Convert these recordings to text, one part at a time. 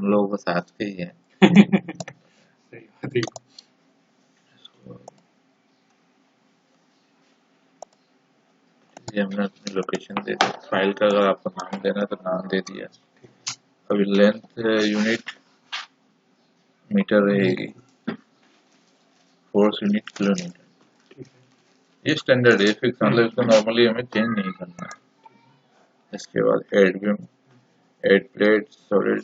हम लोग साथ के ही हैं। सही बात है। ये हमने अपनी लोकेशन दे दी, फाइल का अगर आपको नाम देना है तो नाम दे दिया। अभी लेंथ यूनिट मीटर रहेगी, फोर्स यूनिट किलोमीटर। ठीक है। ये स्टैंडर्ड है, फिक्स, मतलब इसको नॉर्मली हमें चेंज नहीं करना है। इसके बाद add beam, add plate, solid,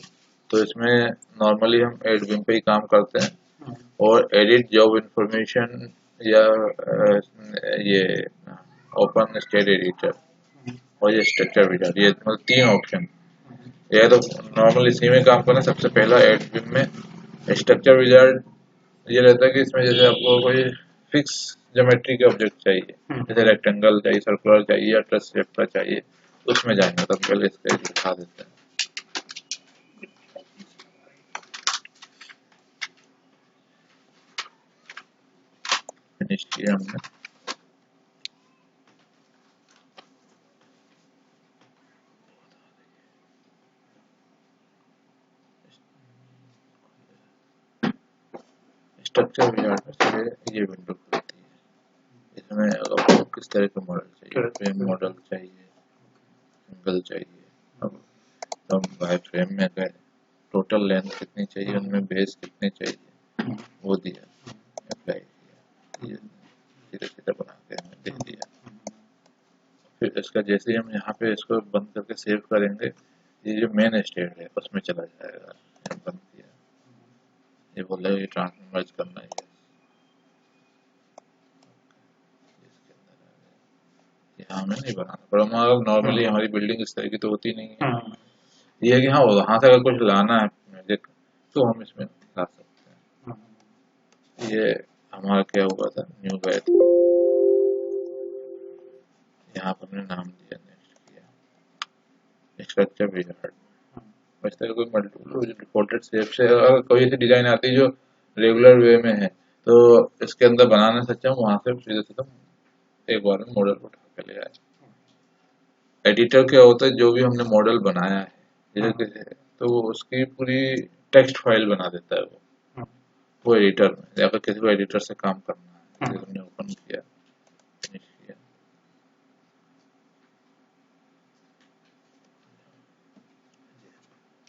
तो इसमें नॉर्मली हम एड बीम पे ही काम करते हैं। और एडिट जॉब इंफॉर्मेशन या ये ओपन स्टेट एडिटर और ये स्ट्रक्चर विजार्ड, ये मतलब तीन ऑप्शन। ये तो नॉर्मल इसी में काम करना। सबसे पहला एड बीम में स्ट्रक्चर विजार्ड ये रहता है कि इसमें जैसे आपको कोई फिक्स ज्योमेट्री के ऑब्जेक्ट चाहिए, जैसे रेक्टेंगल चाहिए, सर्कुलर चाहिए या ट्रस शेप का चाहिए, उसमें जाएंगे। तो पहले इसका दिखा देते हैं। फिनिश किया हमने। स्ट्रक्चर विजार्ड में से ये विंडो खुलती है। इसमें आपको किस तरह का मॉडल चाहिए, फ्रेम मॉडल चाहिए, सिंगल चाहिए। अब हम बाय फ्रेम में गए, टोटल लेंथ कितनी चाहिए, उनमें बेस कितने चाहिए वो दिया, अप्लाई किया, ये सीधे सीधे बना के हमें दे दिया। फिर इसका जैसे ही हम यहाँ पे इसको बंद करके सेव करेंगे, ये जो मेन स्टेट है उसमें चला जाएगा। यहाँ बंद किया, ये बोला ये ट्रांसफॉर्मर्स करना है, यहाँ हमें नहीं बनाना। पर हमारा नॉर्मली हमारी बिल्डिंग इस तरह की तो होती नहीं है। ये है कि हाँ, वहाँ से अगर कुछ लाना है मैजिक तो हम इसमें ला सकते हैं। ये हमारा क्या हुआ था, न्यू बैच, यहाँ पर हमने नाम दिया, नेक्स्ट किया, स्ट्रक्चर विजार्ड। इस तरह कोई मल्टीपल रिपोर्टेड शेप से अगर कोई ऐसी डिजाइन आती है जो रेगुलर वे में है, तो इसके अंदर बनाने से अच्छा वहां से सीधे सीधा एक बार में मॉडल उठा के ले आए। एडिटर क्या होता है, जो भी हमने मॉडल बनाया है जैसे तो वो उसकी पूरी टेक्स्ट फाइल बना देता है वो एडिटर में, या फिर किसी को एडिटर से काम करना है, जैसे हमने ओपन किया, फिनिश किया।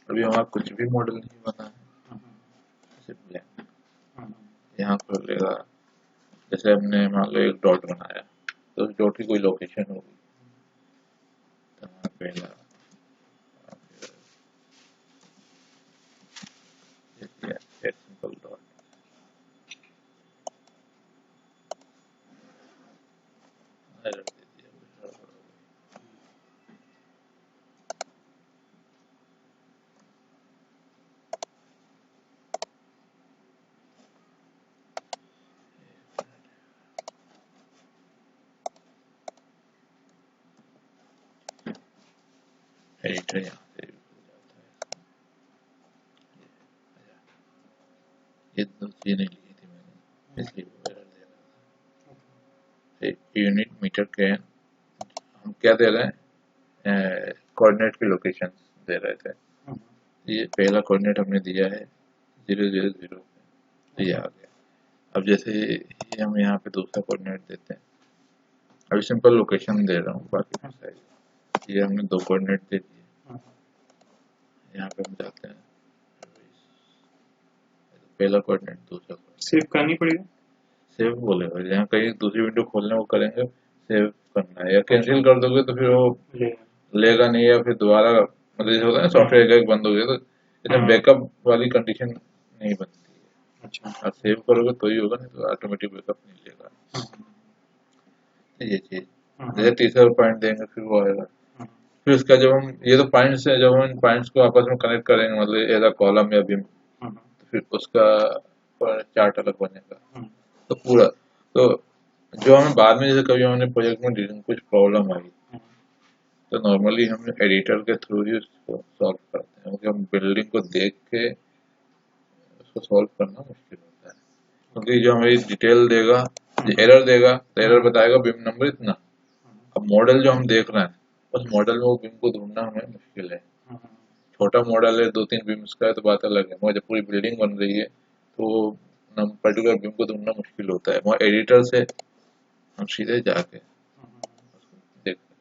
अभी हमारा कुछ भी मॉडल नहीं बना है, सिर्फ ब्लैंक। यहाँ खोलेगा, जैसे हमने मान लो एक डॉट बनाया, तो उस डॉट की कोई लोकेशन होगी, तो हमारा पहला सिंपल डॉट, एरर दे दिया, एडिटर यहाँ से भी हो जाता है। ये दो चीजें नहीं ली थी मैंने, इसलिए वो एरर दे रहा था। यूनिट मीटर के हम क्या दे रहे हैं, कोऑर्डिनेट की लोकेशन दे रहे थे। ये पहला कोऑर्डिनेट हमने दिया है 000, तो ये आ गया। अब जैसे ये हम यहाँ पे दूसरा कोऑर्डिनेट देते हैं, अभी सिंपल लोकेशन दे रहा हूँ, बाकी साइज ये हमने दो कोऑर्डिनेट दे दिए। यहाँ पे हम जाते हैं, पहला कोऑर्डिनेट, दूसरा कोऑर्डिनेट, सेव करनी पड़ेगी, सेव बोलेगा। यहाँ कहीं दूसरी विंडो खोलने को करेंगे, सेव करना है, या कैंसिल कर दोगे तो फिर वो लेगा नहीं, या फिर दोबारा, मतलब जैसे होता है ना सॉफ्टवेयर एक बंद हो गया तो इसमें बैकअप वाली कंडीशन नहीं बनती है। अच्छा, आप सेव करोगे तो ही होगा, नहीं तो ऑटोमेटिक बैकअप नहीं लेगा। ये चीज, जैसे तीसरा पॉइंट देंगे फिर वो आएगा। फिर उसका जब हम ये तो पॉइंट्स है, जब हम इन पॉइंट्स को आपस में कनेक्ट करेंगे, मतलब एज कॉलम या बीम, तो फिर उसका चार्ट अलग बनेगा। तो पूरा, तो जो हमें बाद में जैसे कभी हमने प्रोजेक्ट में कुछ प्रॉब्लम आई, तो नॉर्मली हम एडिटर के थ्रू ही उसको सॉल्व करते हैं, क्योंकि हम बिल्डिंग को देख के उसको सॉल्व करना मुश्किल होता है। क्योंकि जो हमें डिटेल देगा, जो एरर देगा तो एरर बताएगा बीम नंबर इतना। अब मॉडल जो हम देख रहे हैं, उस मॉडल में वो बीम को ढूंढना हमें मुश्किल है, छोटा मॉडल है 2-3 बीम्स का है तो बात अलग है, मगर जब पूरी बिल्डिंग बन रही है तो पर्टिकुलर बीम को ढूंढना मुश्किल होता है। वहाँ एडिटर से हम सीधे जाके देख सकते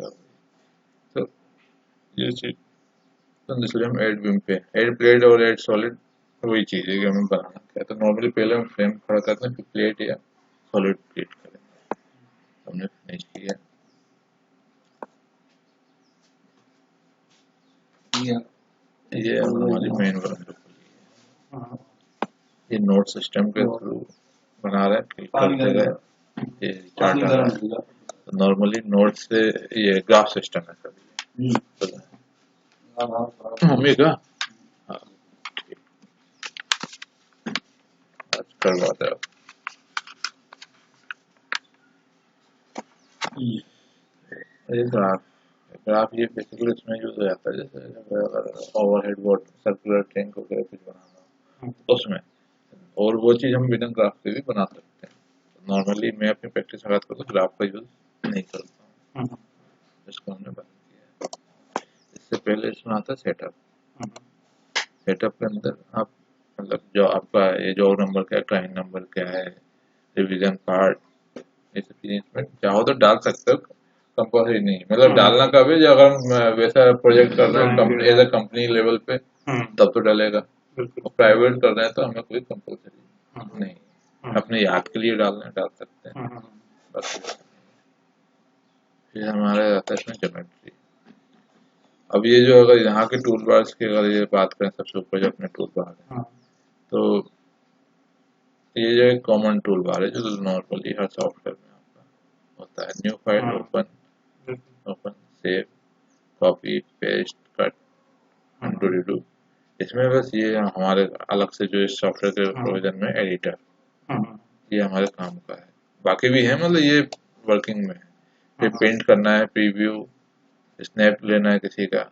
हैं। तो ये चीज तो इसलिए हम एड बीम पे एड प्लेट और एड सॉलिड वही चीज है कि हमें बनाना क्या है। तो नॉर्मली पहले हम फ्रेम खड़ा करते हैं, फिर प्लेट या सॉलिड प्लेट करेंगे। हमने फिनिश किया। ये हमारी मेन वर्क है। ये नोट सिस्टम के थ्रू बना रहे हैं, क्लिक करते गए ये चार्ट आ रहा है। तो नॉर्मली नोट से ये ग्राफ सिस्टम है सभी। मम्मी का हाँ आज करवाते हैं। ये ग्राफ ये बेसिकली इसमें यूज हो जाता है, जैसे अगर ओवरहेड वाटर सर्कुलर टैंक वगैरह कुछ बनाना हो उसमें, और वो चीज हम बिना ग्राफ के भी बना सकते हैं। नॉर्मली मैं अपनी प्रैक्टिस में बात करूँ तो ग्राफ का यूज नहीं करता हूँ, इसको हमने बंद किया है। इससे पहले इसमें आता है सेटअप। सेटअप के अंदर आप मतलब जो आपका ये जॉब नंबर क्या है, क्लाइंट नंबर क्या है, रिवीजन पार्ट, ये सब चीजें इसमें चाहो तो डाल सकते हो, कंपल्सरी नहीं। मतलब डालना कब है, जब अगर हम वैसा प्रोजेक्ट कर रहे हैं company as a company level पे तब तो डलेगा, और प्राइवेट कर रहे हैं तो हमें कोई कंपल्सरी नहीं, अपने याद के लिए डालना डाल सकते हैं बस। फिर हमारा आता है इसमें ज्योमेट्री। अब ये जो अगर यहाँ के टूल बार्स की अगर ये बात करें, सबसे ऊपर जो अपने टूल बार है, तो ये जो एक कॉमन टूल बार है जो नॉर्मली हर सॉफ्टवेयर में आपका होता है। New file, open, open, save, copy, paste, cut, undo, redo. इसमें बस ये हमारे अलग से जो इस सॉफ्टवेयर के प्रोविजन में एडिटर, ये हमारे काम का है। बाकी भी है, मतलब ये वर्किंग में है। फिर पेंट करना है, प्रीव्यू, स्नैप लेना है किसी का।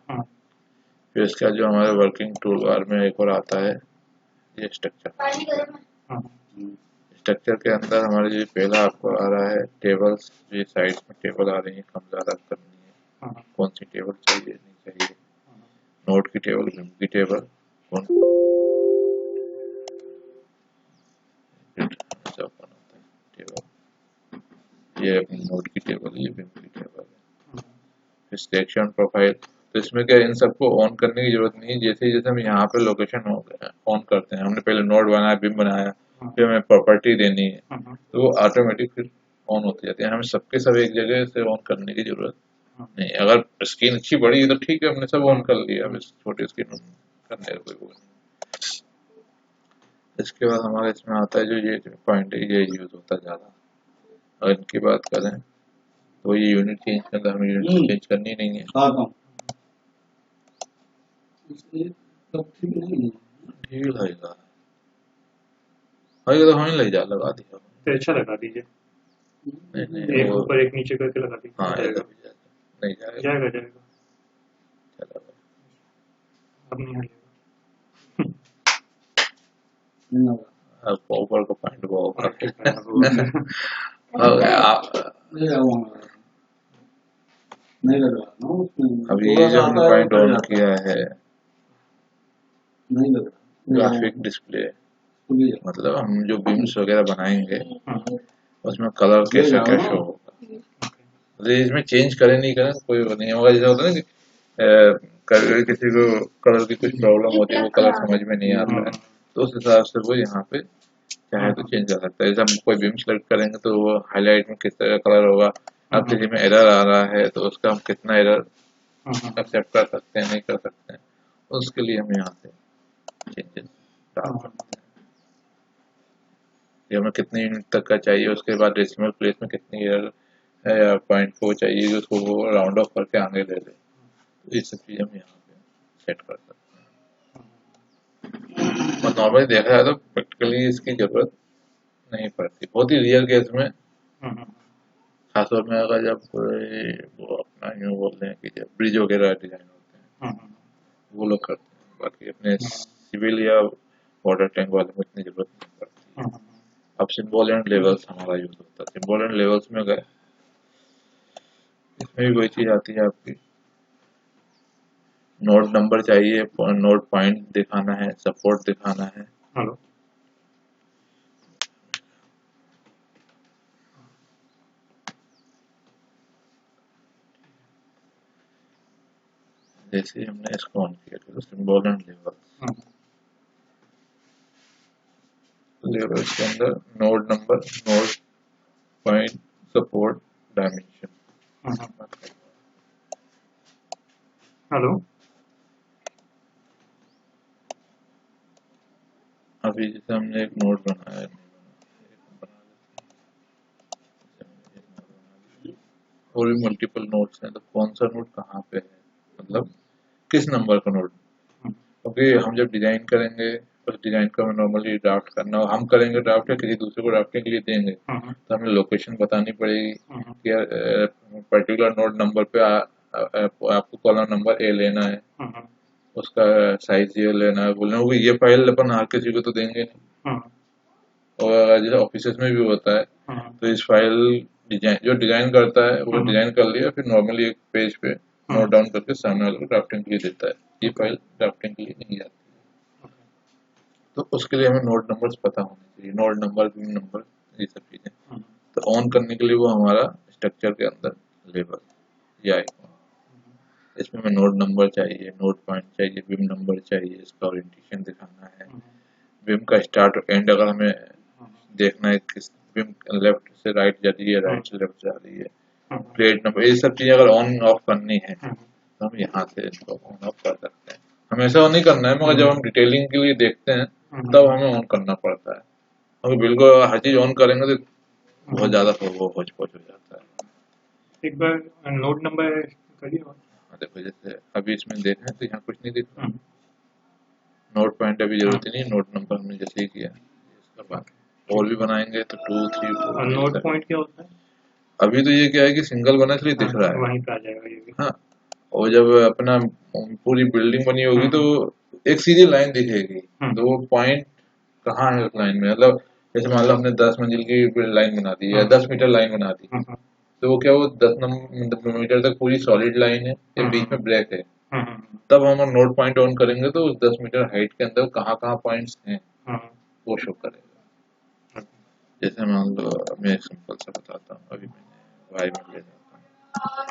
फिर इसका जो हमारे वर्किंग टूल बार में एक और आता है ये स्ट्रक्चर। स्ट्रक्चर के अंदर हमारे जो पहला आपको आ रहा है टेबल्स, ये साइड्स में टेबल आ रही है, कम ज़्यादा करनी है, कौन सी टेबल चाहिए नहीं चाहिए, नोट की टेबल, विम की टेबल, कौन ऐसा ओपन होता है टेबल, ये अपनी नोट की टेबल, ये विम की टेबल है। फिर सिलेक्शन प्रोफाइल, तो इसमें क्या इन सबको ऑन करने की जरूरत नहीं है। जैसे जैसे हम यहाँ पे लोकेशन ऑन करते हैं, हमने पहले नोड बनाया, बिम बनाया, फिर हमें प्रॉपर्टी देनी है, तो वो ऑटोमेटिक फिर ऑन होती जाती है। हमें सबके सब एक जगह से ऑन करने की जरूरत नहीं। अगर स्क्रीन अच्छी बड़ी है तो ठीक है, हमने सब ऑन कर लिया, अब इस छोटी स्क्रीन करने का कोई वो नहीं। इसके बाद हमारे इसमें आता है जो ये पॉइंट है, ये यूज होता है ज्यादा। अगर इनकी बात करें तो ये यूनिट चेंज के अंदर हमें यूनिट चेंज करनी नहीं है। ठीक लगेगा, तो हमें लग जा लगा दिया। तो अच्छा लगा दीजिए, नहीं एक वो ऊपर एक नीचे करके लगा दीजिए। हाँ जाएगा नहीं जाएगा, जाएगा जाएगा, चला अब नहीं आएगा। अब ऊपर का पॉइंट वो होगा। अभी ये जो हमने पॉइंट ऑन किया है ग्राफिक डिस्प्ले, मतलब हम जो बीम्स वगैरह बनाएंगे उसमें कलर कैसे क्या शो होगा, मतलब इसमें चेंज करें नहीं करें कोई वो नहीं होगा। जैसे होता है ना कि किसी को कलर की कुछ प्रॉब्लम होती है, वो कलर समझ में नहीं आता है, तो उस हिसाब से वो यहाँ पे चाहे तो चेंज कर सकता है। जैसे हम कोई बीम सेलेक्ट करेंगे तो वो हाईलाइट में किस तरह का कलर होगा, अब किसी में एरर आ रहा है तो उसका हम कितना एरर एक्सेप्ट कर सकते हैं, नहीं कर सकते हैं, उसके लिए हम यहाँ से चेंजेस डाल सकते हैं। ये हमें कितने यूनिट तक का चाहिए, उसके बाद डेसिमल प्लेस में कितनी एरर है या पॉइंट को चाहिए उसको वो राउंड ऑफ करके आगे ले ले, तो ये सब चीज़ हम यहाँ पे सेट कर सकते हैं। और नॉर्मली देखा जाए तो प्रैक्टिकली इसकी जरूरत नहीं पड़ती, बहुत ही रियल केस में, खासतौर में अगर जब कोई वो अपना यूँ बोलते हैं कि जब ब्रिज वगैरह डिजाइन होते हैं वो लोग करते हैं, बाकी अपने सिविल या वाटर टैंक वाले में इतनी जरूरत नहीं पड़ती। अब सिंबल एंड लेवल्स हमारा यूज होता है। सिंबल एंड लेवल्स में गए, इसमें भी वही चीज आती है आपकी, नोड नंबर चाहिए, नोड पॉइंट दिखाना है, सपोर्ट दिखाना है। हेलो। जैसे ही हमने इसको ऑन किया तो सिंबल एंड लेवल, लेवल्स के अंदर node number, node point, support, dimension. Hello. अभी जैसे हमने एक नोड बनाया है, और भी मल्टीपल नोड्स हैं, तो कौन सा नोड कहाँ पे है, मतलब किस नंबर का नोड, क्योंकि हम जब डिजाइन करेंगे उस डिजाइन को हमें नॉर्मली ड्राफ्ट करना हो, हम करेंगे ड्राफ्ट या किसी दूसरे को ड्राफ्टिंग के लिए देंगे, तो हमें लोकेशन बतानी पड़ेगी कि पर्टिकुलर नोड नंबर पे आपको कॉलम नंबर ए लेना है, उसका साइज ये लेना है, बोलना होगा ये फाइल अपन हर किसी को तो देंगे नहीं। और जैसे ऑफिस में भी होता है, तो इस फाइल डिजाइन जो डिजाइन करता है वो डिजाइन कर लिया, फिर नॉर्मली एक पेज पे नोट डाउन करके सामने वाले को ड्राफ्टिंग के लिए देता है, ये फाइल ड्राफ्टिंग के लिए नहीं जाती। तो उसके लिए हमें नोड नंबर्स पता होने चाहिए, नोड नंबर, बिम नंबर, ये सब चीजें। तो ऑन करने के लिए वो हमारा स्ट्रक्चर के अंदर लेबल या आइकॉन, इसमें हमें नोड नंबर चाहिए, नोड पॉइंट चाहिए, बिम नंबर चाहिए, इसका ओरिएंटेशन दिखाना है, बिम का स्टार्ट और एंड अगर हमें देखना है किस बिम लेफ्ट से राइट जा रही है, राइट से लेफ्ट जा रही है, प्लेट नंबर, ये सब चीजें अगर ऑन ऑफ करनी है तो हम यहाँ से इसको ऑन ऑफ कर सकते हैं। हमेशा ऑन नहीं करना है, मगर जब हम डिटेलिंग के लिए देखते हैं तब हमें ऑन करना पड़ता है, क्योंकि बिल्कुल हर चीज ऑन करेंगे तो बहुत ज्यादा वो होच पोच हो जाता है। एक बार नोड नंबर करिए। देखो जैसे अभी इसमें देखें तो यहाँ कुछ नहीं दिख रहा, नोट पॉइंट अभी जरूरत ही नहीं, नोट नंबर हमने जैसे ही किया, इसके बाद और भी बनाएंगे तो 2 3 4 नोड पॉइंट क्या होता है? अभी तो ये क्या है कि सिंगल बना इसलिए दिख रहा है, वहीं पे आ जाएगा ये भी। हाँ। और जब अपना पूरी बिल्डिंग बनी होगी तो एक सीधी लाइन दिखेगी, तो वो पॉइंट कहाँ है उस लाइन में, मतलब जैसे मान लो हमने 10 मंजिल की लाइन बना दी या 10 मीटर लाइन बना दी, तो वो क्या, वो 10 मीटर तक पूरी सॉलिड लाइन है या बीच में ब्लैक है, तब हम नोट पॉइंट ऑन करेंगे तो उस 10 मीटर हाइट के अंदर कहाँ कहाँ पॉइंट्स हैं वो शो करेगा। जैसे मान लो मैं एक सिंपल सा बताता हूँ, अभी मैंने वाई में ले जाता हूँ,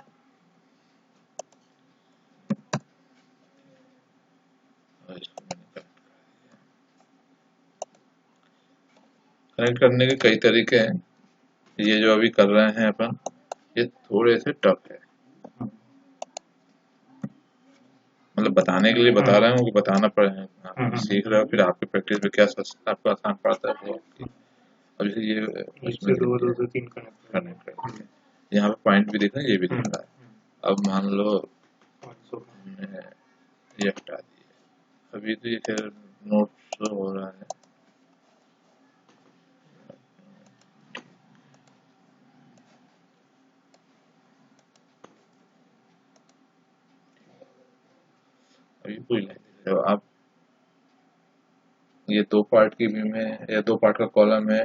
इसको मैंने कनेक्ट करने के कई तरीके हैं, ये जो अभी कर रहे हैं अपन ये थोड़े से टफ है, मतलब बताने के लिए बता रहे हूँ कि बताना पड़ेगा, सीख रहे हो फिर आपकी प्रैक्टिस में क्या आपको आसान पड़ता है वो आपकी। अब जैसे ये उसमें 2 2 3 कनेक्ट कर, यहाँ पे पॉइंट भी दिख रहा है, ये भी दिख रहा है। अब मान लो हमने ये हटा दिया, अभी तो ये खैर नोट शो हो रहा है, अभी कोई लाइन दिख रहा है। आप ये 2 पार्ट की बीम है या 2 पार्ट का कॉलम है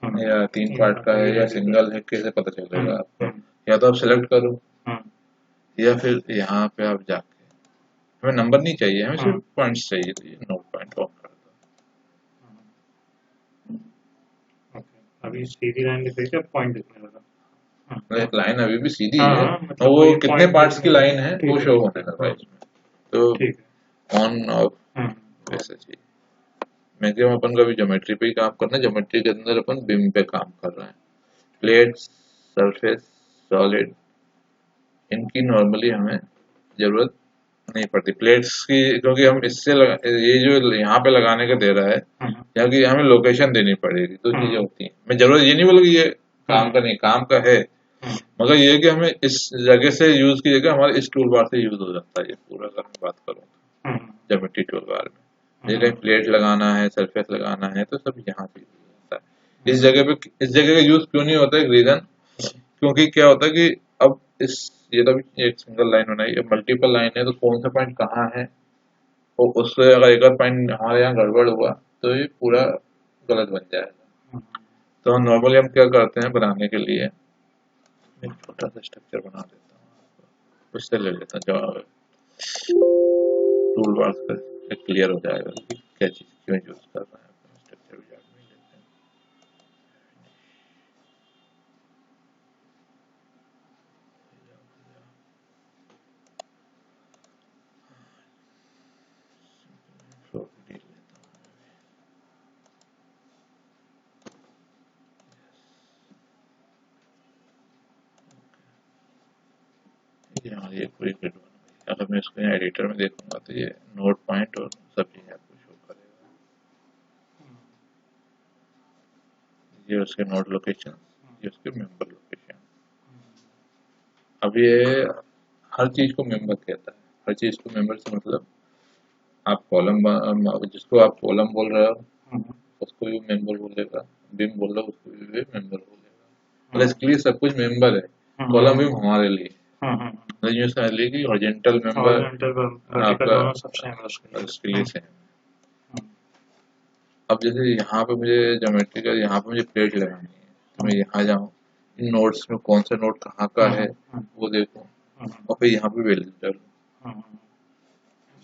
या 3 पार्ट का है या सिंगल है, कैसे पता चलेगा आपको? या तो आप सिलेक्ट करो या फिर यहाँ पे आप जाके, हमें नंबर नहीं चाहिए, हमें सिर्फ पॉइंट्स चाहिए, तो ये नोट पॉइंट ऑन कर दो। अभी सीधी लाइन दिख रही है, पॉइंट दिखने लगा। एक लाइन अभी भी सीधी है और वो कितने पार्ट्स की लाइन है वो शो होने लगा इसमें, तो ऑन ऑफ वैसे चाहिए। मैक्सिमम अपन का भी ज्योमेट्री पे ही काम करना है, ज्योमेट्री के अंदर अपन बिम पे काम कर रहे हैं। प्लेट, सरफेस, सॉलिड, इनकी नॉर्मली हमें जरूरत नहीं पड़ती प्लेट्स की, क्योंकि हम इससे ये जो यहाँ पे लगाने का दे रहा है, यहाँ की हमें लोकेशन देनी पड़ेगी, 2 चीजें होती हैं। मैं जरूरत ये नहीं बोला कि ये काम का नहीं, काम का है, मगर ये कि हमें इस जगह से यूज की जगह हमारे इस टूल बार से यूज हो जाता है, ये पूरा अगर मैं बात करूँ ज्योमेट्री टूल बार में, ये कहीं प्लेट लगाना है, सरफेस लगाना है, तो सब यहाँ से यूज होता है। इस जगह पे, इस जगह का यूज क्यों नहीं होता है, रीजन क्योंकि क्या होता है कि अब इस ये तो एक सिंगल लाइन बनाई है, मल्टीपल लाइन है, तो कौन सा पॉइंट कहाँ है, तो उससे अगर एक और पॉइंट हमारे यहाँ गड़बड़ हुआ तो ये पूरा गलत बन जाएगा। तो नॉर्मली हम क्या करते हैं बनाने के लिए, एक छोटा सा स्ट्रक्चर बना देता हूँ, उससे ले लेता हूँ जवाब, टूल बार से क्लियर हो जाएगा कि क्या चीज़ क्यों यूज कर रहे हैं। स्ट्रक्चर विजार्ड में लेते हैं, property लेता हूँ। ये हमारी एक पूरी ग्रिड बन गई। अगर मैं इसको यहाँ एडिटर में देखूंगा तो ये नोट पॉइंट और सब चीज़ें आपको शो करेगा। ये उसके नोट लोकेशन, ये उसके मेंबर लोकेशन। अब ये हर चीज़ को मेंबर कहता है, हर चीज़ को मेंबर से मतलब आप कॉलम, जिसको आप कॉलम बोल रहे हो उसको भी मेंबर बोलेगा, बिम बोल रहे हो उसको भी मेंबर बोलेगा। मतलब इसके लिए सब कुछ मेंबर है। कॉलम बिम हमारे लिए मतलब यूँ समझ लीजिए कि हॉरिजॉन्टल मेंबर आपका उसके लिए सेम। अब जैसे यहाँ पे मुझे ज्योमेट्री का, यहाँ पे मुझे प्लेट लगानी है, तो मैं यहाँ जाऊँ, इन नोट्स में कौन सा नोट कहाँ का है वो देखूँ, और फिर यहाँ पे वैल्यू डालूँ,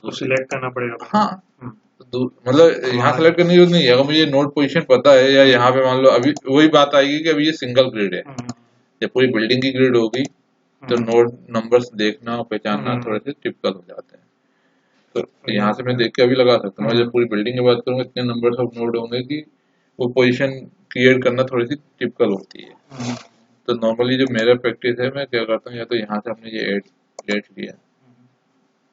तो सिलेक्ट करना पड़ेगा। हाँ मतलब यहाँ सेलेक्ट करने की जरूरत नहीं है। अगर मुझे नोट पोजीशन पता है, या यहाँ पे मान लो अभी वही बात आएगी कि अभी ये सिंगल ग्रिड है, जब पूरी बिल्डिंग की ग्रिड होगी तो नोट नंबर्स देखना और पहचानना थोड़े से टिपिकल हो जाते हैं। तो यहाँ से मैं देख के अभी लगा सकता हूँ, जब पूरी बिल्डिंग की बात करूँगा इतने नंबर्स ऑफ नोड होंगे कि वो पोजीशन क्रिएट करना थोड़ी सी टिपिकल होती है। तो नॉर्मली जो मेरा प्रैक्टिस है, मैं क्या करता हूँ, या तो यहाँ से हमने ये एड लिया,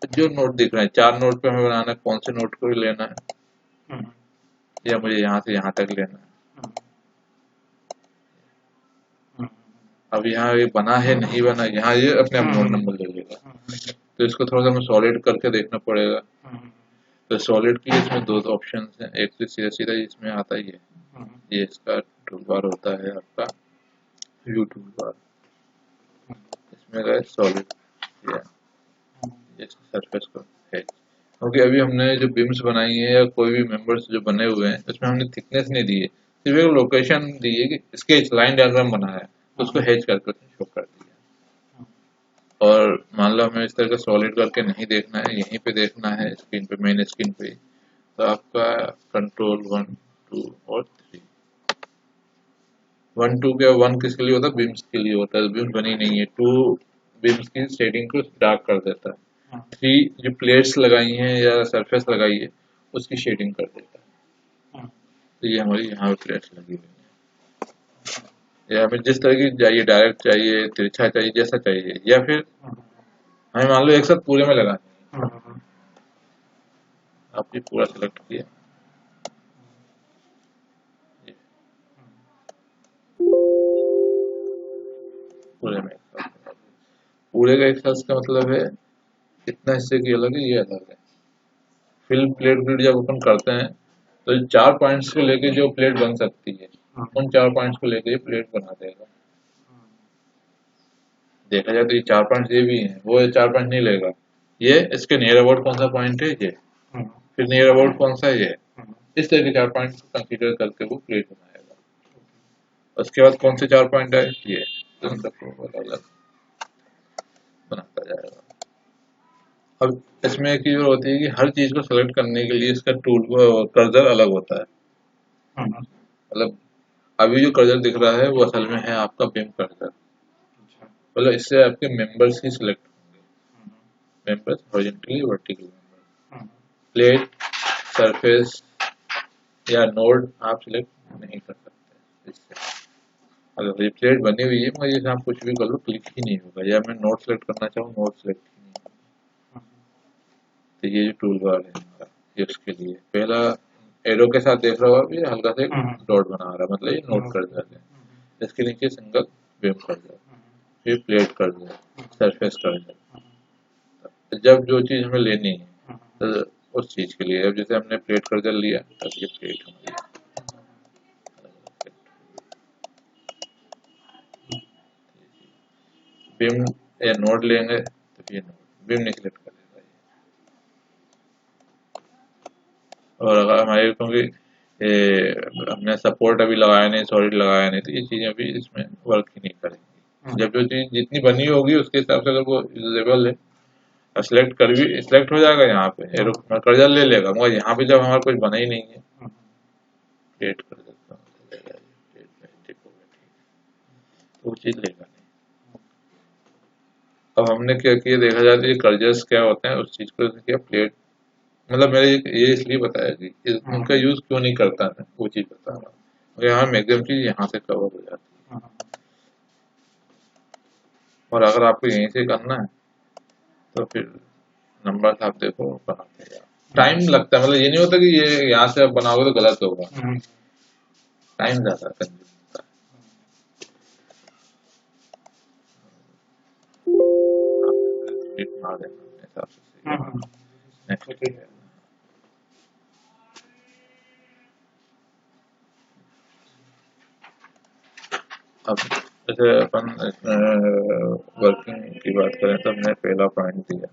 तो जो नोट दिख रहा है 4 नोट पे हमें बनाना है, कौन से नोट को लेना है, या मुझे यहाँ से यहाँ तक लेना है। अब यहाँ ये बना है नहीं बना, यहाँ ये अपने आप नोट नंबर ले लेगा। तो इसको थोड़ा सा हमें सॉलिड करके देखना पड़ेगा। तो सॉलिड के लिए इसमें दो ऑप्शन हैं, एक तो सीधा सीधा इसमें आता ही है, ये इसका टूल बार होता है आपका व्यू टूल बार, इसमें गए सॉलिड या सरफेस को है। क्योंकि अभी हमने जो बिम्स बनाई है या कोई भी मेंबर्स जो बने हुए हैं, उसमें हमने थिकनेस नहीं दी है, सिर्फ एक लोकेशन दी है कि स्केच लाइन डायग्राम बना है, तो उसको हेज करके शो कर दिया। और मान लो हमें इस तरह का सॉलिड करके नहीं देखना है, यहीं पे देखना है स्क्रीन पे, मेन स्क्रीन पे, तो आपका कंट्रोल 1 2 और 3, 1 2 क्या 1 किसके लिए होता है, बिम्स के लिए होता है, बिम्स बनी नहीं है, 2 बिम्स की शेडिंग को डार्क कर देता है, 3 जो प्लेट्स लगाई हैं या सरफेस लगाई है उसकी शेडिंग कर देता है। तो ये हमारी यहाँ पे प्लेट्स लगी हुई है, या हमें जिस तरह की चाहिए, डायरेक्ट चाहिए, तिरछा चाहिए, जैसा चाहिए, या फिर हमें मान लो एक साथ पूरे में लगानी है, आपने पूरा सेलेक्ट किया, पूरे में पूरे का एक साथ का मतलब है कितना हिस्से की अलग है, ये अलग है। फिल प्लेट ग्रिड जब ओपन करते हैं तो 4 पॉइंट्स को लेके जो प्लेट बन सकती है, उन 4 पॉइंट्स को लेके ये प्लेट बना देगा। देखा जाए तो ये 4 पॉइंट्स ये भी हैं, वो 4 पॉइंट नहीं लेगा, ये इसके नियर अबाउट कौन सा पॉइंट है ये, फिर नियर अबाउट कौन सा है ये, इस तरह के 4 पॉइंट को कंसीडर करके वो प्लेट बनाएगा। उसके बाद कौन से 4 पॉइंट है ये, तो उन सबको अलग अलग बनाता जाएगा। अब इसमें एक चीज और होती है कि हर चीज को सेलेक्ट करने के लिए इसका टूल कर्सर अलग होता है। मतलब अभी जो कर्सर दिख रहा है वो असल में है आपका बिम कर्सर, मतलब इससे आपके मेंबर्स ही सिलेक्ट होंगे, members horizontally vertical members, plate surface या नोड आप सिलेक्ट नहीं कर सकते इससे। अगर ये प्लेट बनी हुई है मगर जैसे आप कुछ भी कर लो क्लिक ही नहीं होगा, या मैं नोट सेलेक्ट करना चाहूँ नोट सेलेक्ट ही नहीं होगा। तो ये जो टूल बार है हमारा, ये उसके लिए पहला एरो के साथ देख रहा होगा, ये हल्का से डॉट बना रहा है, मतलब ये नोट कर दिया है। इसके नीचे सिंगल बिम कर दिया, फिर प्लेट कर दिया, सरफेस कर दिया। जब जो चीज हमें लेनी है तो उस चीज के लिए, अब जैसे हमने प्लेट कर लिया तब ये प्लेट हमारी बिम या नोड लेंगे तो ये नोड बिम नहीं सिलेक्ट करेगा ये। और अगर हमारे क्योंकि ये हमने सपोर्ट अभी लगाया नहीं, सॉलिड लगाया नहीं, तो ये चीजें अभी इसमें वर्क ही नहीं करेंगी। जब जो चीज जितनी बनी होगी उसके हिसाब से अगर वो यूजेबल है, सिलेक्ट हो जाएगा यहाँ पे, एरो कर्जर ले लेगा, मगर यहाँ पे जब हमारा कुछ बना ही नहीं है, क्रिएट कर देता हूँ, चलेगा ये, create में tick हो गया, ठीक है, तो वो चीज लेगा नहीं। अब हमने क्या किया देखा जाए तो ये कर्जर्स क्या होते हैं, उस चीज को किया प्लेट, मतलब मैंने ये इसलिए बताया कि इनका यूज क्यों नहीं करता है, वो चीज बता रहा हूँ। यहाँ मैक्सिमम चीज यहाँ से कवर हो जाती है, और अगर आपको यहीं से करना है तो फिर नंबर आप देखो बनाते जाओ, टाइम लगता है, मतलब ये नहीं होता कि ये यहाँ से आप बनाओगे तो गलत होगा, टाइम ज्यादा कंज्यूम होता है। आप स्प्लिट मार देना अपने हिसाब से, नेक्स्ट। अब जैसे अपन वर्किंग की बात करें तो हमने पहला पॉइंट दिया।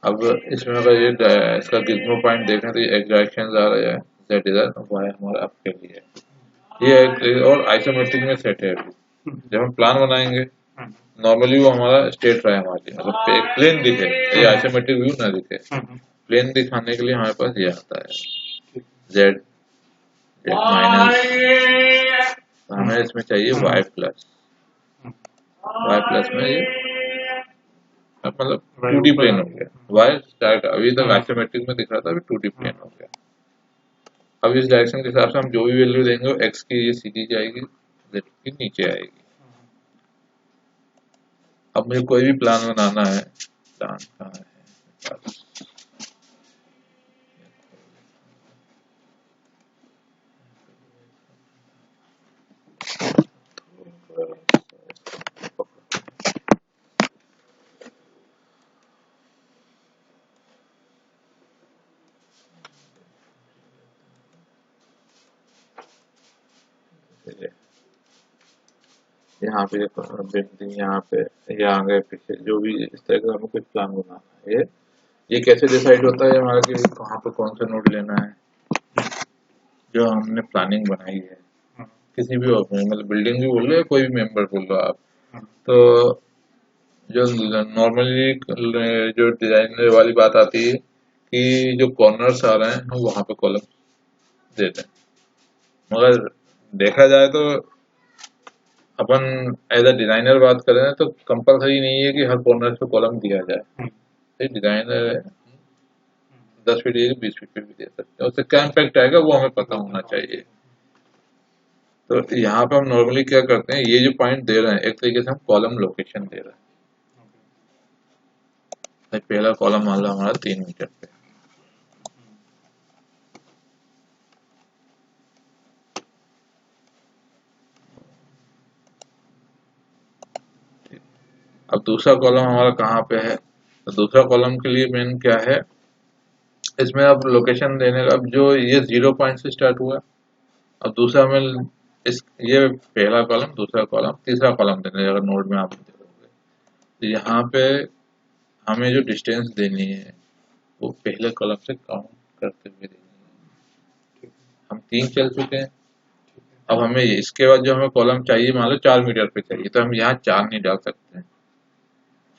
अब इसमें अगर ये इसका गिज्मो पॉइंट देखें तो ये डायरेक्शन आ रहा है, जेड इधर, वाई हमारा अप के लिए है। ये और आइसोमेट्रिक में सेट है अभी। जब हम प्लान बनाएंगे नॉर्मली वो हमारा स्ट्रेट रहा है हमारे लिए, मतलब एक प्लेन दिखे, ये आइसोमेट्रिक व्यू ना दिखे, प्लेन दिखाने के लिए हमारे पास ये आता है जेड, जेड माइनस, हमें इसमें चाहिए वाई प्लस, वाई प्लस में ये मतलब 2D प्लेन हो गया, वाई स्टार्ट अभी तक आइसोमेट्रिक में दिख रहा था, अभी 2D प्लेन हो गया। अब इस डायरेक्शन के हिसाब से हम जो भी वैल्यू देंगे वो एक्स की ये सीधी जाएगी, जेड की नीचे आएगी। अब मुझे कोई भी प्लान बनाना है, प्लान कहाँ है, यहाँ पे बिल्डिंग, यहाँ पे ये आगे पीछे जो भी इस तरह का हमें कुछ प्लान बनाना है, ये कैसे डिसाइड होता है हमारा कि कहाँ पे कौन सा नोड लेना है। जो हमने प्लानिंग बनाई है किसी भी वर्क में, मतलब बिल्डिंग भी बोल लो या कोई भी मेंबर बोल लो आप, तो जो नॉर्मली जो डिजाइनर वाली बात आती है कि जो कॉर्नर्स आ रहे हैं हम वहां पे कॉलम देते हैं, मगर देखा जाए तो अपन एज अ डिजाइनर बात करें तो कंपलसरी नहीं है कि हर कॉर्नर पे कॉलम दिया जाए। डिजाइनर 10 फीट या 20 फीट पे भी दे सकते हैं, उससे क्या इम्पैक्ट आएगा वो हमें पता होना चाहिए। तो यहाँ पे हम नॉर्मली क्या करते हैं, ये जो पॉइंट दे रहे हैं एक तरीके से हम कॉलम लोकेशन दे रहे हैं। पहला कॉलम मान लो हमारा 3 मीटर पे, अब दूसरा कॉलम हमारा कहाँ पे है, तो दूसरा कॉलम के लिए मेन क्या है, इसमें अब लोकेशन देने का, अब जो ये 0 पॉइंट से स्टार्ट हुआ, अब दूसरा हमें इस ये पहला कॉलम, दूसरा कॉलम, तीसरा कॉलम देने, अगर नोड में आप देखोगे तो यहाँ पे हमें जो डिस्टेंस देनी है वो पहले कॉलम से काउंट करते हुए देनी है। हम 3 चल चुके हैं, अब हमें इसके बाद जो हमें कॉलम चाहिए मान लो 4 मीटर पे चाहिए, तो हम यहाँ 4 नहीं डाल सकते,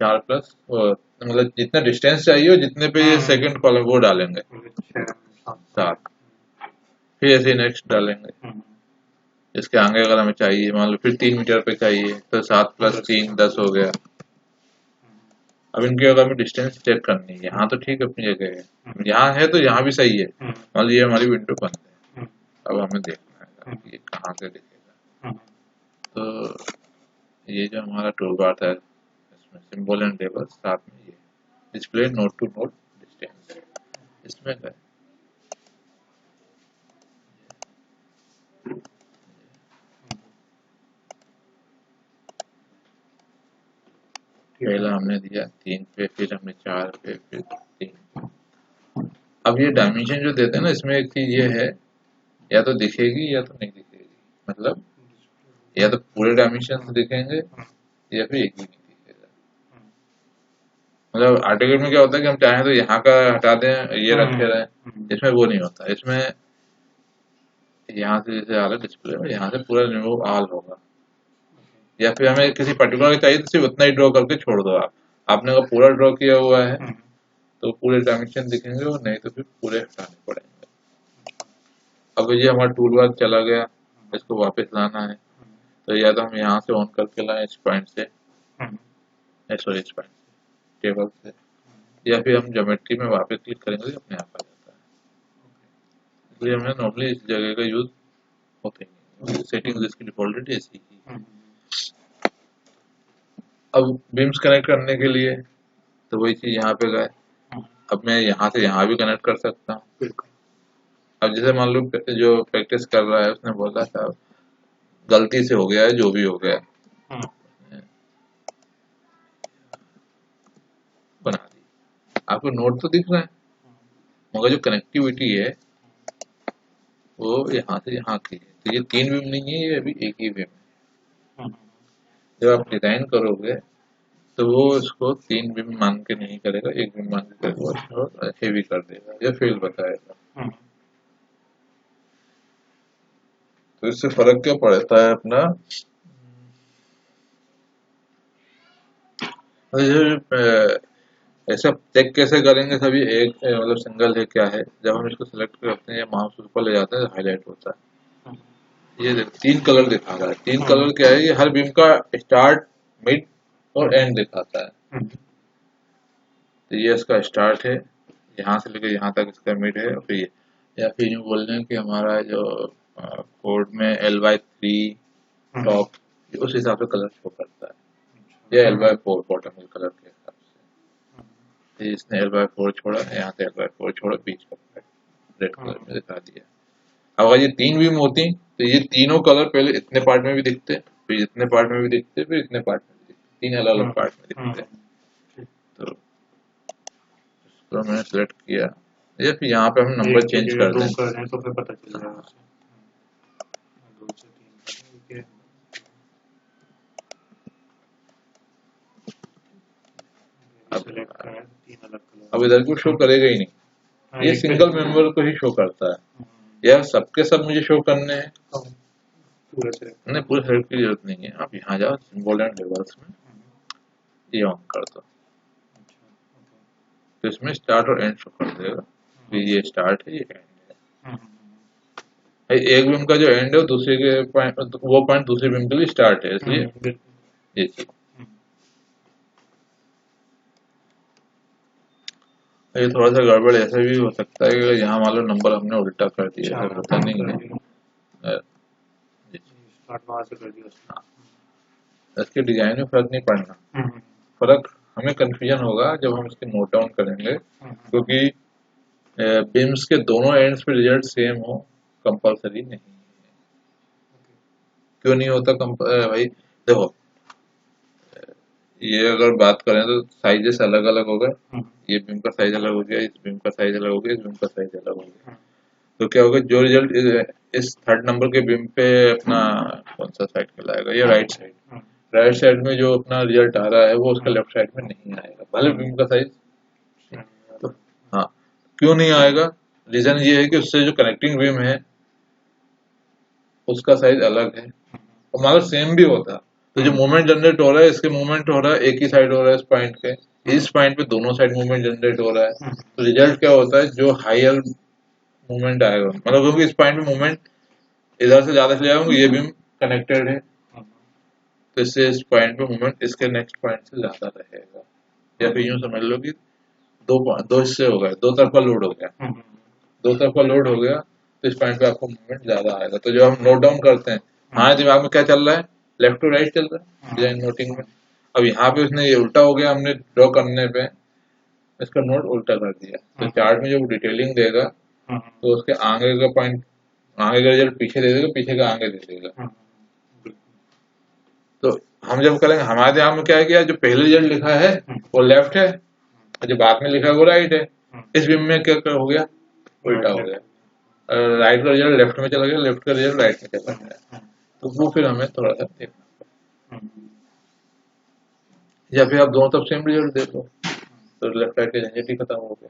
4 प्लस मतलब जितना डिस्टेंस चाहिए और जितने पे ये सेकंड कॉलम वो डालेंगे 7, फिर ऐसे नेक्स्ट डालेंगे। इसके आगे अगर हमें चाहिए मान लो फिर 3 मीटर पे चाहिए तो 7 प्लस 3 10 हो गया। अब इनकी अगर हमें डिस्टेंस चेक करनी है, यहाँ तो ठीक अपनी जगह है, यहाँ है तो यहाँ भी सही है, मान लो ये हमारी विंडो बंद है, अब हमें देखना है कि ये कहाँ से दिखेगा। तो ये जो हमारा टूल बार था इसमें सिंबल एंड लेबल, साथ में ये display node to node distance, इसमें है पहला हमने दिया 3 पे, फिर हमने 4 पे, फिर 3। अब ये डायमेंशन जो देते हैं ना, इसमें एक चीज ये है, या तो दिखेगी या तो नहीं दिखेगी, मतलब या तो पूरे डायमेंशन दिखेंगे या फिर एक भी नहीं दिखेगा। मतलब आर्टिकल में क्या होता है कि हम चाहें तो यहाँ का हटा दें ये रखे रहें, इसमें वो नहीं होता। इसमें यहाँ से जैसे आ रहा है डिस्प्ले में, यहाँ से पूरा रिमूव ऑल होगा। या फिर हमें किसी पर्टिकुलर चाहिए तो सिर्फ उतना ही ड्रॉ करके छोड़ दो आप। आपने अगर पूरा ड्रॉ किया हुआ है तो पूरे डायमेंशन दिखेंगे, और नहीं तो फिर पूरे हटाने पड़ेंगे। अब ये हमारा टूल बार चला गया, इसको वापस लाना है तो या तो हम यहाँ से ऑन करके लाएं इस पॉइंट से, सॉरी इस पॉइंट से, टेबल से, या फिर हम ज्योमेट्री में वापस क्लिक करेंगे तो अपने आप आ जाता है। इसलिए हमें नॉर्मली इस जगह का यूज होते हैं। सेटिंग्स इसकी डिफॉल्ट ऐसी की। अब बीम्स कनेक्ट करने के लिए तो वही चीज यहाँ पे गए। अब मैं यहाँ से यहाँ भी कनेक्ट कर सकता हूँ। अब जैसे मान लो जो प्रैक्टिस कर रहा है उसने बोला था गलती से हो गया है, जो भी हो गया बना दी। आपको नोट तो दिख रहा है, मगर जो कनेक्टिविटी है वो यहाँ से यहाँ की है। तो ये 3 बीम नहीं है, ये अभी एक ही बीम है। जब आप डिजाइन करोगे तो वो इसको 3 बीम मान के नहीं करेगा, एक बीम मान के करेगा और हेवी कर देगा या फेल बताएगा। तो इससे फर्क क्या पड़ता है अपना, ऐसा चेक कैसे करेंगे सभी एक मतलब सिंगल है क्या है। जब हम इसको सिलेक्ट करते हैं या माउस ऊपर ले जाते हैं तो हाईलाइट होता है। ये 3 कलर दिखा रहा है। 3 कलर क्या है, ये हर बीम का स्टार्ट, मिड और एंड दिखाता है। तो ये इसका स्टार्ट है, यहाँ से लेकर यहाँ तक इसका मिड है, और फिर ये, या फिर यूँ बोल रहे हैं कि हमारा जो कोड में L/3 टॉप, उस हिसाब से कलर शो करता है, या L/4 बॉटम के कलर के हिसाब से। इसने L/4 छोड़ा, यहाँ से L/4 छोड़ा, बीच का रेड कलर में दिखा दिया। अब अगर ये 3 बीम होती तो ये तीनों कलर पहले इतने पार्ट में भी दिखते, फिर इतने पार्ट में भी दिखते, फिर इतने पार्ट में भी दिखते, 3 अलग अलग पार्ट में दिखते। तो इसको मैंने सेलेक्ट किया, या फिर यहाँ पे हम नंबर चेंज कर दें तो फिर पता चल जाएगा। 2 से 3 अब इधर को शो करेगा ही नहीं, ये सिंगल मेंबर को ही शो करता है। यार सबके सब मुझे शो करने हैं, पूरे सेलेक्ट की जरूरत नहीं है। आप यहाँ जाओ सिंबल एंड लेवल्स में, ये ऑन कर दो तो इसमें स्टार्ट और एंड शो कर देगा। ये स्टार्ट है, ये एंड है। एक बीम का जो एंड है दूसरे के पॉइंट, वो पॉइंट दूसरे बीम के लिए स्टार्ट है, इसलिए ये चीज। ये थोड़ा सा गड़बड़ ऐसा भी हो सकता है कि यहाँ मान लो नंबर हमने उल्टा कर दिया है, पता नहीं है, इसके डिजाइन में फर्क नहीं पड़ना। फर्क हमें कंफ्यूजन होगा जब हम इसके नोट डाउन करेंगे, क्योंकि बीम्स के दोनों एंड्स पे रिजल्ट सेम हो कंपलसरी नहीं है। क्यों नहीं होता भाई देखो, ये अगर बात करें तो साइजेस अलग अलग हो गए, ये बीम का साइज अलग हो गया, इस बीम का साइज अलग हो गया, इस बीम का साइज अलग हो गया। तो क्या होगा, जो रिजल्ट इस 3rd नंबर के बीम पे अपना कौन सा साइड में लाएगा, ये राइट साइड, राइट साइड में जो अपना रिजल्ट आ रहा है वो उसका लेफ्ट साइड में नहीं आएगा, भले बीम का साइज। तो हाँ, क्यों नहीं आएगा, रीजन ये है कि उससे जो कनेक्टिंग बीम है उसका साइज अलग है, और मतलब सेम भी होता। तो जो मूवमेंट जनरेट हो रहा है, इसके मूवमेंट हो रहा है एक ही साइड हो रहा है इस पॉइंट के, इस पॉइंट पे दोनों साइड मूवमेंट जनरेट हो रहा है। तो रिजल्ट क्या होता है, जो हायर मूवमेंट आएगा, मतलब क्योंकि इस पॉइंट में मूवमेंट इधर से ज्यादा चले जाएंगे, ये बीम कनेक्टेड है तो इससे इस पॉइंट पे मूवमेंट इसके नेक्स्ट पॉइंट से ज्यादा रहेगा। या फिर यूं समझ लो कि दो हिस्से हो गए, दो तरफा लोड हो गया, दो तरफा लोड हो गया तो इस पॉइंट पे आपको मूवमेंट ज्यादा आएगा। तो जब हम नोट डाउन करते हैं, हमारे दिमाग में क्या चल रहा है, लेफ्ट टू राइट चल रहा है डिजाइन नोटिंग में। अब यहाँ पे उसने ये उल्टा हो गया, हमने ड्रॉ करने पे इसका नोट उल्टा कर दिया, तो चार्ट में जो डिटेलिंग देगा तो उसके आगे का पॉइंट, आगे का रिजल्ट पीछे दे देगा, पीछे का आगे दे देगा। तो हम जब करेंगे, हमारे दिमाग में क्या है कि जो पहले रिजल्ट लिखा है वो लेफ्ट है, और जो बाद में लिखा है वो राइट है। इस बीम में क्या हो गया, उल्टा हो गया, राइट का रिजल्ट लेफ्ट में चला गया, लेफ्ट का रिजल्ट राइट में चला गया। तो वो फिर हमें थोड़ा सा देखना, या फिर आप दोनों तरफ सेम रिजल्ट देखो तो लेफ्ट राइट का झंझट ही खत्म हो गया।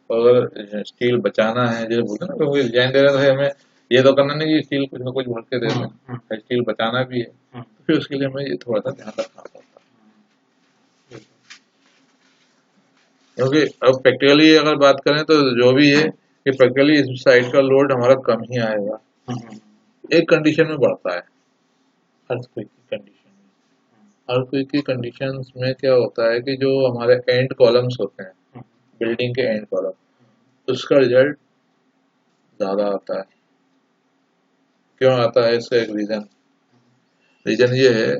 और अगर स्टील बचाना है, जैसे बोलते हैं ना, कोई डिजाइन दे रहा है हमें ये तो करना नहीं कि स्टील कुछ ना कुछ भर के दे दें, स्टील बचाना भी है, तो फिर उसके लिए हमें ये थोड़ा सा ध्यान रखना पड़ता है। क्योंकि अब प्रैक्टिकली अगर बात करें तो जो भी है कि प्रैक्टिकली इस साइड का लोड हमारा कम ही आएगा, एक कंडीशन में बढ़ता है, अर्थक्वेक की कंडीशन में। अर्थक्वेक की कंडीशंस में क्या होता है कि जो हमारे एंड कॉलम्स होते हैं, बिल्डिंग के एंड कॉलम, उसका रिजल्ट ज्यादा आता है। क्यों आता है, इसका एक रीजन रीजन ये है,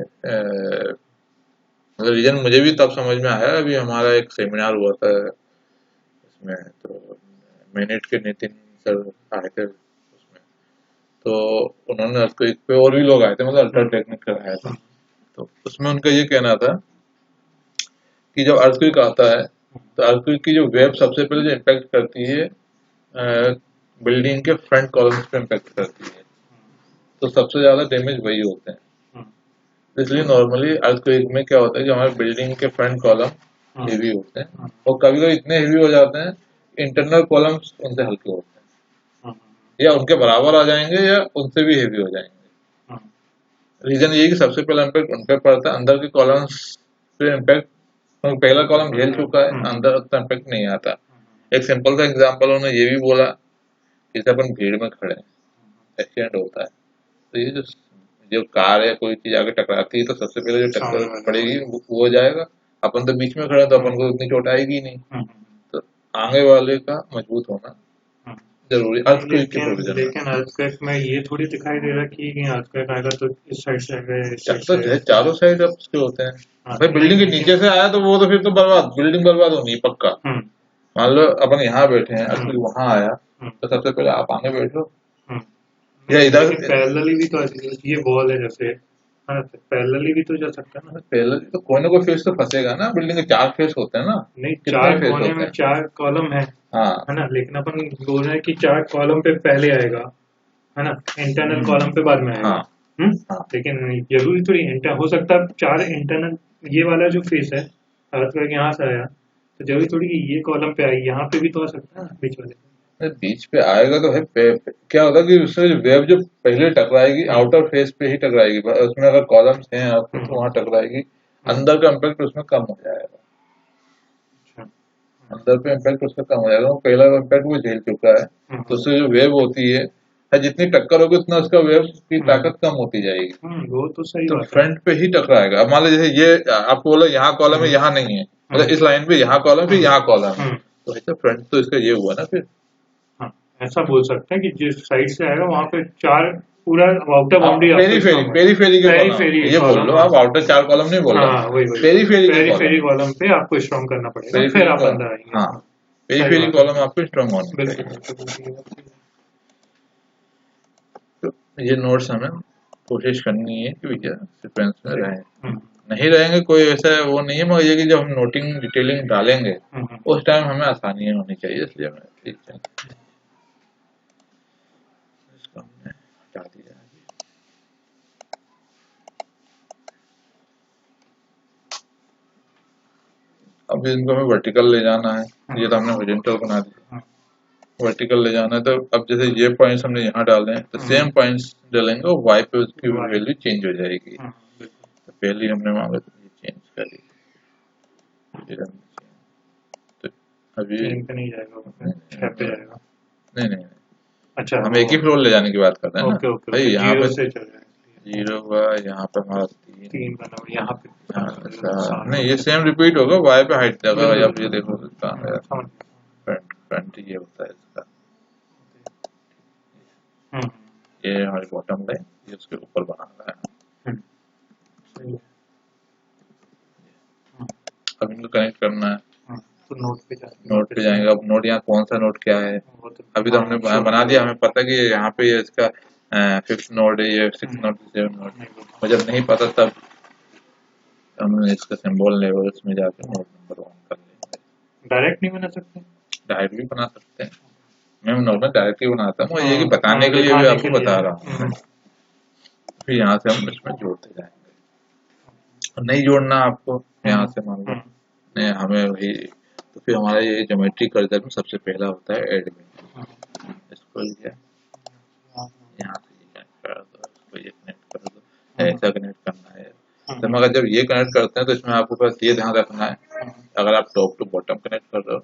मतलब रीजन मुझे भी तब समझ में आया, अभी हमारा एक सेमिनार हुआ था इसमें, तो मिनट के नितिन सर आए थे उसमें, तो उन्होंने अर्थक्वेक पे और भी लोग आए थे, मतलब अल्ट्रा टेक्निकल आया था, तो उसमें उनका ये कहना था कि जब अर्थक्वेक आता है तो अर्थक्वेक की जो वेव सबसे पहले जो इम्पैक्ट करती है बिल्डिंग के फ्रंट कॉलम्स पे इम्पैक्ट करती है, तो सबसे ज्यादा डैमेज वही होते हैं। इसलिए नॉर्मली अर्थक्वेक में क्या होता है कि हमारे बिल्डिंग के फ्रंट कॉलम हेवी होते हैं, और कभी कभी इतने हेवी हो जाते हैं इंटरनल कॉलम्स उनसे हल्के होते हैं, या उनके बराबर आ जाएंगे या उनसे भी हेवी हो जाएंगे। रीजन ये है कि सबसे पहला इम्पैक्ट उन पर पड़ता है, अंदर के कॉलम्स पे इम्पैक्ट पहला कॉलम झेल चुका है, अंदर उतना इम्पैक्ट नहीं आता। एक सिंपल सा एग्जांपल उन्होंने ये भी बोला, जैसे अपन भीड़ में खड़े हैं, एक्सीडेंट होता है, तो ये जो जो कार या कोई चीज आगे टकराती है तो सबसे पहले जो टक्कर पड़ेगी वो हो जाएगा, अपन तो बीच में खड़े हैं तो अपन को उतनी चोट आएगी नहीं, तो आगे वाले का मजबूत होना जरूरी अर्थक्वेक के प्रोविजन में। लेकिन अर्थक्वेक में ये थोड़ी दिखाई दे रहा कि अर्थक्वेक आएगा तो इस साइड से आएगा, इस साइड तो से चारों साइड अब उसके होते हैं, भाई बिल्डिंग के नीचे से आया तो वो तो फिर तो बर्बाद, बिल्डिंग बर्बाद होनी है पक्का। मान लो अपन यहाँ बैठे हैं, अर्थक्वेक वहां आया तो सबसे पहले आप आगे बैठ लो, या इधर पैरेलली भी तो ये वॉल है जैसे, पैरेलली भी तो जा सकता है ना, पहले तो कोई ना कोई फेस तो फंसेगा ना, बिल्डिंग के 4 फेस होते हैं ना, नहीं कितने 4 फेस कोने होते में हैं? 4 कॉलम है हाँ ना, लेकिन अपन बोल रहे हैं कि 4 कॉलम पे पहले आएगा, है ना, इंटरनल कॉलम पे बाद में आएगा। हाँ हाँ, लेकिन जरूरी थोड़ी हो सकता है 4 इंटरनल, ये वाला जो फेस है अर्थक्वेक यहाँ से आया तो जरूरी थोड़ी कि ये कॉलम पे आई, यहाँ पे भी तो आ सकता है बीच वाले। बीच पे आएगा तो है क्या होगा कि उससे वेव जो पहले टकराएगी आउटर फेस पे ही टकराएगी, उसमें अगर कॉलम्स हैं आपके तो वहां टकराएगी, अंदर का इम्पैक्ट उसमें कम हो जाएगा, अंदर पे इम्पैक्ट उसका कम हो जाएगा, वो पहला इम्पैक्ट वो झेल चुका है, तो उससे जो वेव होती है जितनी टक्कर होगी उतना उसका वेव की ताकत कम होती जाएगी, वो तो सही तो बात है। फ्रंट पे ही टकराएगा। अब मान लो जैसे ये आपको बोला यहाँ कॉलम है यहाँ नहीं है, मतलब इस लाइन पे यहाँ कॉलम फिर यहाँ कॉलम है, तो ऐसा फ्रंट तो इसका ये हुआ ना फिर। ऐसा बोल सकते हैं कि जिस साइड से आएगा वहां पे 4 पूरा आउटर बाउंड्री पेरीफेरी के कॉलम, ये बोल लो आप, आउटर 4 कॉलम नहीं बोल रहे, पेरीफेरी कॉलम पे आपको स्ट्रॉन्ग करना पड़ेगा, फिर आप अंदर आएंगे। हाँ, पेरीफेरी कॉलम आपको स्ट्रॉन्ग होने बिल्कुल। तो ये नोट्स हमें कोशिश करनी है कि भैया सीक्वेंस में रहें, नहीं रहेंगे कोई ऐसा वो नहीं है, मगर ये कि जब हम नोटिंग डिटेलिंग डालेंगे उस टाइम हमें आसानियां होनी चाहिए, इसलिए हमें ठीक है इसको हमने हटा दिया है। अब इनको हमें वर्टिकल ले जाना है, ये तो हमने हॉरिजॉन्टल बना दिया, वर्टिकल ले जाना है, तो अब जैसे ये पॉइंट्स हमने यहाँ डाले हैं तो सेम पॉइंट्स डालेंगे और वाई पे उसकी वैल्यू चेंज हो जाएगी, तो पहले हमने मांगा तो ये चेंज कर ली, तो अभी नहीं जाएगा, 6 पे जाएगा। नहीं अच्छा, हम एक ही फ्लोर ले जाने की बात कर रहे हैं ना भाई, यहाँ पे से चल रहा है 0 हुआ, यहाँ पे हमारा 3 बना, यहाँ पे नहीं, ये सेम रिपीट होगा, वाई पे हाइट लगा, या फिर ये देखो फ्रंट ये होता है इसका, ये हमारी बॉटम लाइन, ये उसके ऊपर बना रहा है, अब इनको कनेक्ट करना है, तो नोट पे जाएंगे। अब नोट यहाँ कौन सा नोट क्या है, अभी तो हमने बना दिया, हमें पता कि यहाँ पे ये इसका 5th नोट है, ये 6th नोट, 7th नोट, और जब नहीं पता तब हम इसका सिंबल लेवल्स में जाकर नोट नंबर 1 कर लेंगे। डायरेक्ट नहीं बना सकते, डायरेक्ट भी बना सकते हैं, मैं नॉर्मल डायरेक्ट ही बनाता हूँ, ये कि बताने के लिए भी आपको बता रहा हूँ, फिर यहाँ से हम इसमें जोड़ते जाएंगे, नहीं जोड़ना आपको यहाँ से मान लो नहीं हमें वही, तो फिर हमारा ये ज्योमेट्री कर्सर में सबसे पहला होता है एडमिन, इसको लिया यहाँ से ये कनेक्ट कर दो, इसको ये कनेक्ट कर दो, ऐसा कनेक्ट करना है। तो मगर जब ये कनेक्ट करते हैं तो इसमें आपको बस ये ध्यान रखना है, अगर आप टॉप टू बॉटम कनेक्ट कर रहे हो,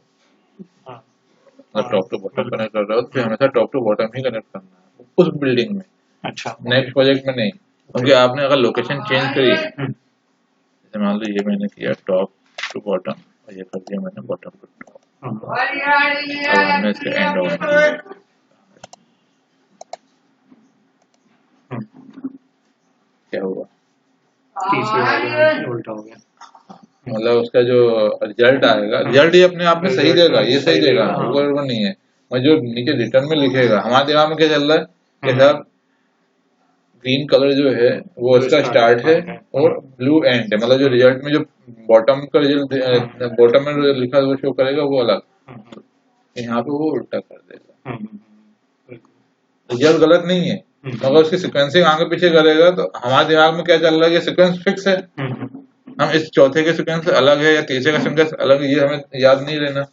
अगर टॉप टू बॉटम कनेक्ट कर रहे हो तो फिर हमेशा टॉप टू बॉटम ही कनेक्ट करना है उस बिल्डिंग में, अच्छा नेक्स्ट प्रोजेक्ट में नहीं। क्योंकि आपने अगर लोकेशन चेंज करी, जैसे मान लो ये मैंने किया टॉप टू बॉटम और ये कर दिया मैंने बॉटम टू टॉप, अब हमने इसका एंड ऑन किया, क्या हुआ, तीसरे वाले में उल्टा हो गया। मतलब उसका जो रिजल्ट आएगा, रिजल्ट ये अपने आप में सही देगा, ये सही देगा, ऊपर ऊपर नहीं है। और जो नीचे रिटर्न में लिखेगा, हमारे दिमाग में क्या चल रहा है कि सर ग्रीन कलर जो है वो इसका स्टार्ट है और ब्लू एंड है, मतलब जो रिजल्ट में जो बॉटम का रिजल्ट बॉटम में लिखा वो शो करेगा वो अलग, यहाँ पे वो उल्टा कर देगा। रिजल्ट गलत नहीं है मगर उसकी सिक्वेंसिंग आगे पीछे करेगा, तो हमारे दिमाग में क्या चल रहा है कि सीक्वेंस फिक्स है, हम इस चौथे के सीक्वेंस अलग है या तीसरे का सीक्वेंस अलग है, ये हमें याद नहीं रहना,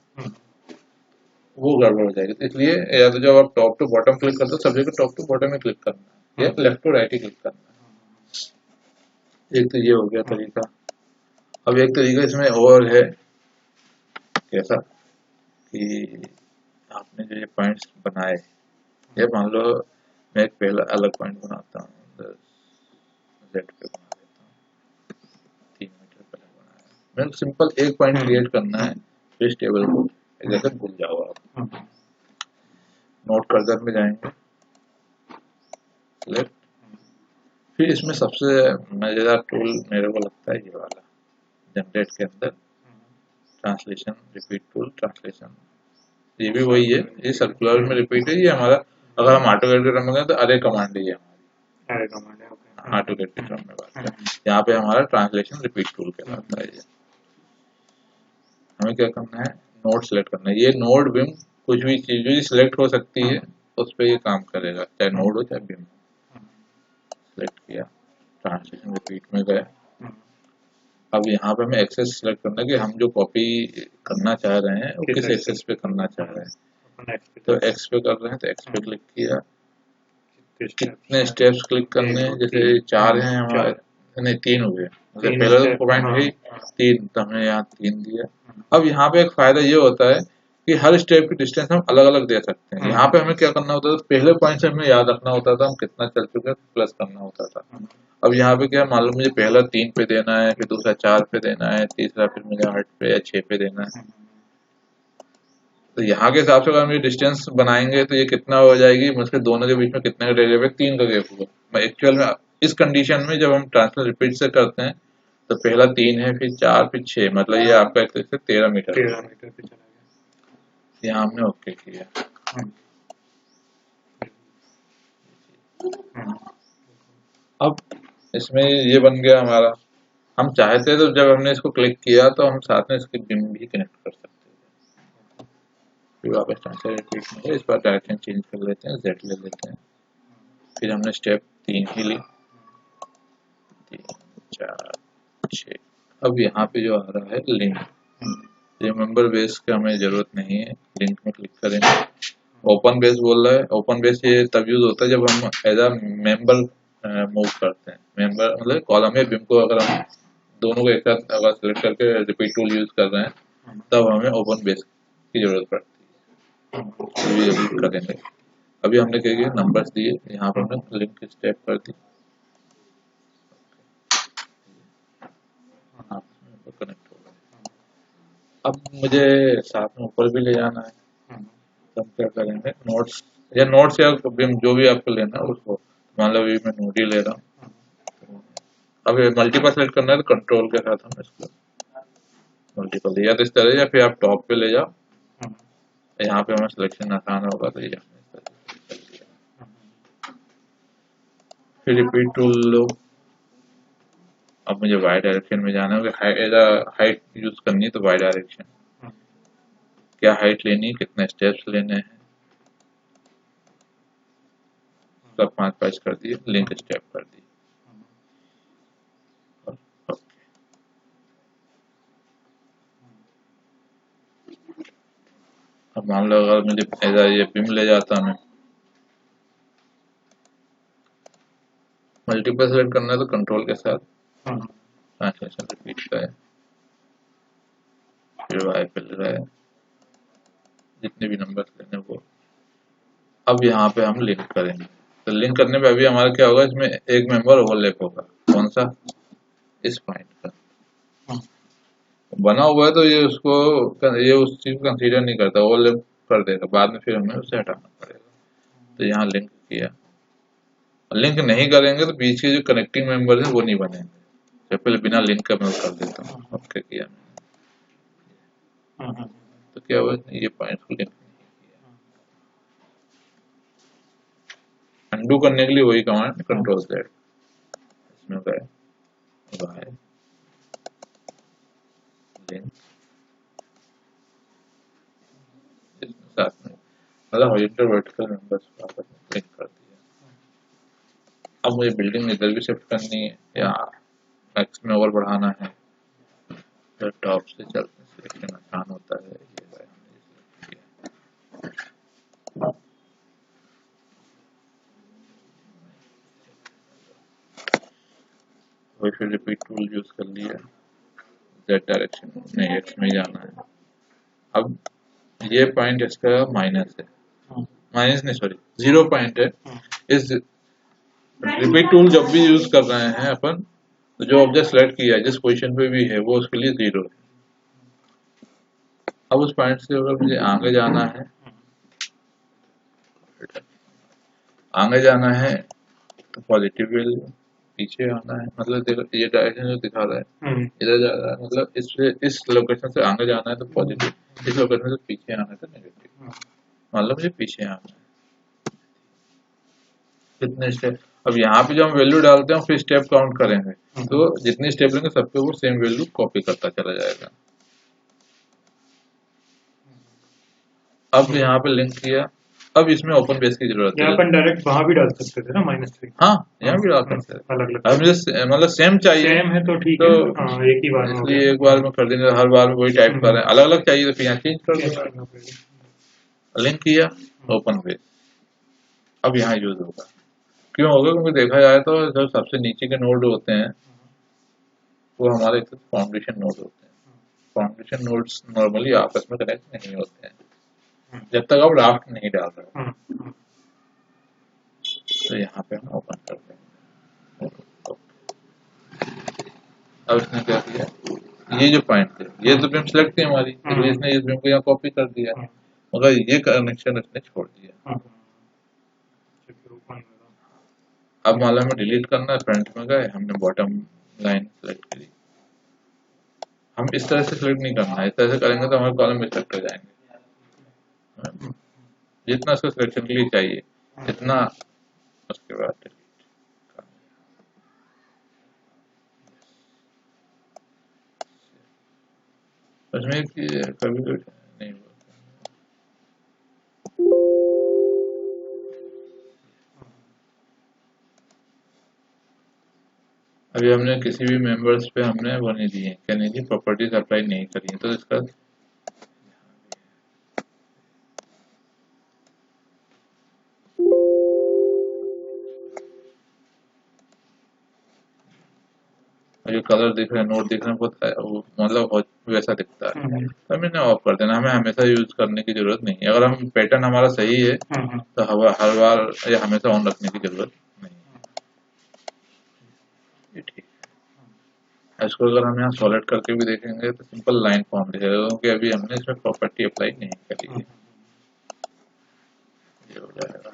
वो गड़बड़ हो जाएगी। तो इसलिए या तो जब आप टॉप टू बॉटम क्लिक करते हो सब जगह टॉप टू बॉटम में क्लिक करना है या लेफ्ट टू राइट ही क्लिक करना है। एक तो ये हो गया तरीका। अब एक तरीका इसमें और है, कैसा कि आपने जो ये पॉइंट्स बनाए, ये मान लो मैं एक पहला अलग पॉइंट बनाता हूँ, जेड पे बना देता हूँ, 3 मीटर पहले बनाया, मेरे को सिंपल एक पॉइंट क्रिएट करना है फिश टेबल को, जैसे भूल जाओ आप, नोट कर्सर में जाएंगे, सिलेक्ट, फिर इसमें सबसे मजेदार टूल मेरे को लगता है ये वाला, जनरेट के अंदर ट्रांसलेशन रिपीट टूल, ट्रांसलेशन ये भी वही है, ये सर्कुलर में रिपीट है, ये हमारा अगर हम ऑटो कैड रन में तो अरे कमांड ही है हमारी, ऑटो कैड की में बात है, यहाँ पे हमारा ट्रांसलेशन रिपीट टूल कहलाता है। ये हमें क्या करना है, नोड सेलेक्ट करना है, ये नोड बिम कुछ भी चीज जो सिलेक्ट हो सकती है उस पर ये काम करेगा, चाहे नोड हो चाहे बिम। सेलेक्ट किया, ट्रांसलेशन रिपीट में गए, अब यहाँ पे हमें एक्सेस सेलेक्ट करना है कि हम जो कॉपी करना चाह रहे हैं वो किस एक्सेस पे करना चाह रहे हैं, तो एक्स पे कर रहे हैं तो एक्स पे क्लिक किया, कितने स्टेप्स क्लिक करने हैं, जैसे 4 हैं हमारे, नहीं 3 हुए, मतलब पहला तो पॉइंट है 3 तो हमने यहाँ 3 दिया। अब यहाँ पे एक फायदा ये होता है कि हर स्टेप की डिस्टेंस हम अलग अलग दे सकते हैं। यहाँ पे हमें क्या करना होता था, पहले पॉइंट से हमें याद रखना होता था हम कितना चल चुके हैं प्लस करना होता था। अब यहाँ पे क्या मालूम, मुझे पहला 3 पे देना है, फिर दूसरा 4 पे देना है, तीसरा फिर मुझे 8 पे या 6 पे देना है, तो यहाँ के हिसाब से अगर हम ये डिस्टेंस बनाएंगे तो ये कितना हो जाएगी, मुझसे दोनों के बीच में कितने का गैप है, 3 का गैप होगा। मैं एक्चुअल में इस कंडीशन में जब हम ट्रांसफर रिपीट से करते हैं तो पहला 3 है, फिर 4, फिर 6, मतलब ये आपका एक तरह से 13 मीटर पे चला गया। यहाँ हमने ओके किया। अब इसमें ये बन गया हमारा, हम चाहते तो जब हमने इसको क्लिक किया तो हम साथ में इसकी बिम भी कनेक्ट कर सकते हैं। फिर वापस ट्रांसफर रिपीट में इस बार डायरेक्शन चेंज कर लेते हैं, जेड ले लेते हैं, फिर हमने स्टेप 3 ही ली, 3, 4, 6। अब यहाँ पे जो आ रहा है लिंक, ये मेंबर बेस का हमें जरूरत नहीं है, लिंक में क्लिक करेंगे। ओपन बेस बोल रहा है, ओपन बेस ये तब यूज होता है जब हम एज अ मेंबर मूव करते हैं, मेंबर मतलब कॉलम है बिम को अगर हम दोनों को एक साथ अगर सेलेक्ट करके रिपीट टूल यूज कर रहे हैं तब हमें ओपन बेस की जरूरत पड़ती है, तो ये अभी करेंगे। अभी हमने क्या किया, नंबर्स दिए, यहाँ पर हमने लिंक स्टेप कर दी, कनेक्ट हो गया। अब मुझे साथ में ऊपर भी ले जाना है, तो हम क्या करेंगे, नोट्स या नोट्स या बिम जो भी आपको लेना है उसको, मान लो अभी मैं नोट ही ले रहा हूँ। अब मल्टीपल सेलेक्ट करना है तो कंट्रोल के साथ हम इसको मल्टीपल या तो इस तरह, या फिर आप टॉप पे ले जाओ, यहाँ पे हमें सिलेक्शन आसान होगा तो ये हमने इस तरह से किया। फिर रिपीट टूल लो, अब मुझे वाई डायरेक्शन में जाना है, हाइट यूज करनी है तो वाई डायरेक्शन, क्या हाइट लेनी है, कितने स्टेप्स लेने हैं, सब 5 कर दिए, लिंक स्टेप कर दिए। अब मान लो अगर मुझे एज ये बिम ले जाता मैं, मल्टीपल सेलेक्ट करना है तो कंट्रोल के साथ हाँ ट्रांसलेशन रिपीट का है, फिर वाई फिल रहा है, जितने भी नंबर लेने वो। अब यहाँ पे हम लिंक करेंगे, तो लिंक करने पे अभी हमारा क्या होगा, इसमें एक मेंबर ओवरलैप होगा। कौन सा? इस पॉइंट का हाँ बना हुआ है, तो ये उसको ये उस चीज को कंसीडर नहीं करता, ओवरलैप कर देगा, बाद में फिर हमें उसे हटाना पड़ेगा। तो यहाँ लिंक किया, लिंक नहीं करेंगे तो बीच के जो कनेक्टिंग मेंबर है वो नहीं बनेंगे। तो पहले बिना लिंक का मैं कर देता हूँ। ओके किया मैंने, हाँ हाँ तो क्या हुआ, ये पॉइंट को लिंक नहीं किया। अंडू करने के लिए वही कमांड कंट्रोल Z, इसमें गए वाई लिंक, इसमें साथ में मतलब हॉरिजॉन्टल वर्टिकल मेंबर्स को आपस में लिंक कर दिया। अब मुझे बिल्डिंग इधर भी शिफ्ट करनी है या मैक्स में और बढ़ाना है, तो टॉप से चलते सिलेक्शन आसान होता है। ये भाई हमने select किया, वही फिर रिपीट टूल यूज कर लिया, Z डायरेक्शन में X में जाना है। अब ये पॉइंट इसका माइनस है, माइनस नहीं सॉरी 0 पॉइंट है। इस रिपीट टूल जब भी यूज कर रहे हैं अपन, तो जो ऑब्जेक्ट सेलेक्ट किया है जिस पोजीशन पे भी है वो उसके लिए 0 है। अब उस पॉइंट से अगर मुझे आगे जाना है, आगे जाना है तो पॉजिटिव वैल्यू, पीछे आना है मतलब देखो ये डायरेक्शन जो दिखा रहा है इधर जा रहा है, मतलब इस लोकेशन से आगे जाना है तो पॉजिटिव, इस लोकेशन से पीछे आना है तो नेगेटिव। मान लो मुझे पीछे आना है, कितने स्टेप, अब यहाँ पे जो हम वैल्यू डालते हैं फिर स्टेप काउंट करेंगे, तो जितने स्टेप लेंगे सबके वो सेम वैल्यू कॉपी करता चला जाएगा। अब यहाँ पे लिंक किया, अब इसमें ओपन बेस की जरूरत है। यहाँ अपन डायरेक्ट वहाँ भी डाल सकते थे ना -3। हाँ यहाँ भी डाल सकते हैं, अलग अलग अब मुझे मतलब सेम चाहिए सेम है तो ठीक तो है, हाँ एक ही बार में हो इसलिए गया। एक बार में कर देंगे, हर बार में वही टाइप कर रहे हैं, अलग अलग चाहिए तो फिर यहाँ चेंज कर चेंज दूंगा। करना पड़ेगा। लिंक किया ओपन बेस, अब यहाँ यूज होगा। क्यों होगा? क्योंकि देखा जाए तो जो सबसे नीचे के नोड होते हैं वो हमारे फाउंडेशन नोड होते हैं। फाउंडेशन नोड्स नॉर्मली आपस में कनेक्ट नहीं होते हैं जब तक आप ड्राफ्ट नहीं डाल रहे हो। तो यहाँ पे हम ओपन कर देंगे। अब इसने क्या किया, ये जो पॉइंट थे ये तो बीम सेलेक्ट थी हमारी, तो इसने इस बीम को यहाँ कॉपी कर दिया, मगर ये कनेक्शन इसने छोड़ दिया। अब मान लो हमें डिलीट करना है, फ्रंट में गए हमने बॉटम लाइन सेलेक्ट करी, हम इस तरह से सिलेक्ट नहीं करना है, इस तरह से करेंगे तो हमारे कॉलम में सेलेक्ट हो जाएंगे। जितना उसको सिलेक्शन के लिए चाहिए इतना, उसके बाद delete करना। उसमें कभी नहीं हुआ। अभी हमने किसी भी मेंबर्स पे हमने वो नहीं दिए, क्या नहीं दी, प्रॉपर्टीज अप्लाई नहीं करी, तो इसका जो कलर दिख रहा है, नोट दिख रहा है, बहुत मतलब वैसा दिखता है, तो हमें ऑफ कर देना। हमें हमेशा यूज करने की जरूरत नहीं है, अगर हम पैटर्न हमारा सही है तो हर बार या हमेशा ऑन रखने की जरूरत नहीं है। ये ठीक है। इसको अगर हम यहाँ सॉलिड करके भी देखेंगे तो सिंपल लाइन फॉर्म दिखेगा, क्योंकि अभी हमने इसमें प्रॉपर्टी अप्लाई नहीं करी है। ये हो जाएगा।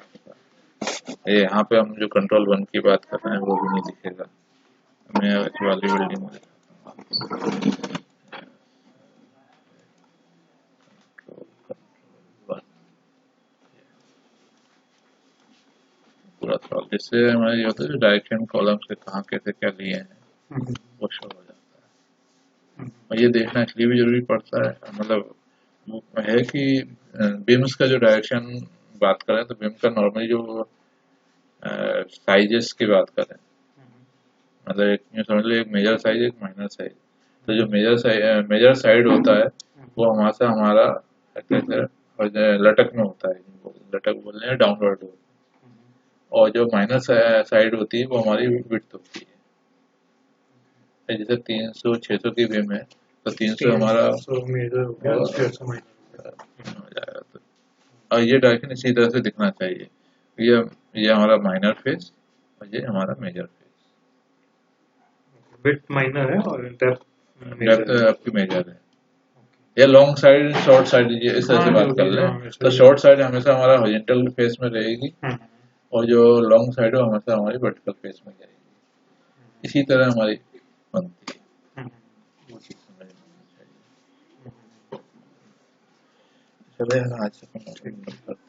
ये यहाँ पे हम जो कंट्रोल 1 की बात कर रहे हैं वो भी नहीं दिखेगा। मैं इस वाली बिल्डिंग में पूरा सॉल्व, जिससे हमारे ये होता है डायरेक्शन कॉलम से कहाँ कैसे क्या लिए हैं वो शो हो जाता है। और ये देखना इसलिए भी जरूरी पड़ता है, मतलब वो है कि बीम्स का जो डायरेक्शन बात करें तो बीम का नॉर्मली जो साइजेस की बात करें, मतलब एक समझ लो एक मेजर साइज एक माइनर साइज, तो जो मेजर साइड होता है वो हमारा हमारा कैसे लटक में होता है, लटक बोल रहे हैं डाउनवर्ड, और जो माइनस साइड होती है वो हमारी विड्थ होती है। जैसे 300 600 की बीम है तो 300 हमारा 300 मेजर हो गया, और 600 माइनर हो हो जाएगा। तो और ये डायरेक्शन इसी तरह से दिखना चाहिए। ये ये हमारा माइनर फेस और ये हमारा मेजर फेस। गया। विड्थ माइनर है और डेप्थ डेप्थ मेजर है। आपकी मेजर है। या लॉन्ग साइड शॉर्ट साइड ये इस तरह हाँ से जो बात कर भी, लें। हाँ वैसे तो भी। शॉर्ट साइड हमेशा हमारा हॉरिजॉन्टल फेस में रहेगी और जो लॉन्ग साइड है वो हमेशा हमारी वर्टिकल फेस में जाएगी। इसी तरह हमारी बनती है। वो चीज़ समझ में आनी चाहिए। चलो यार आज से अपन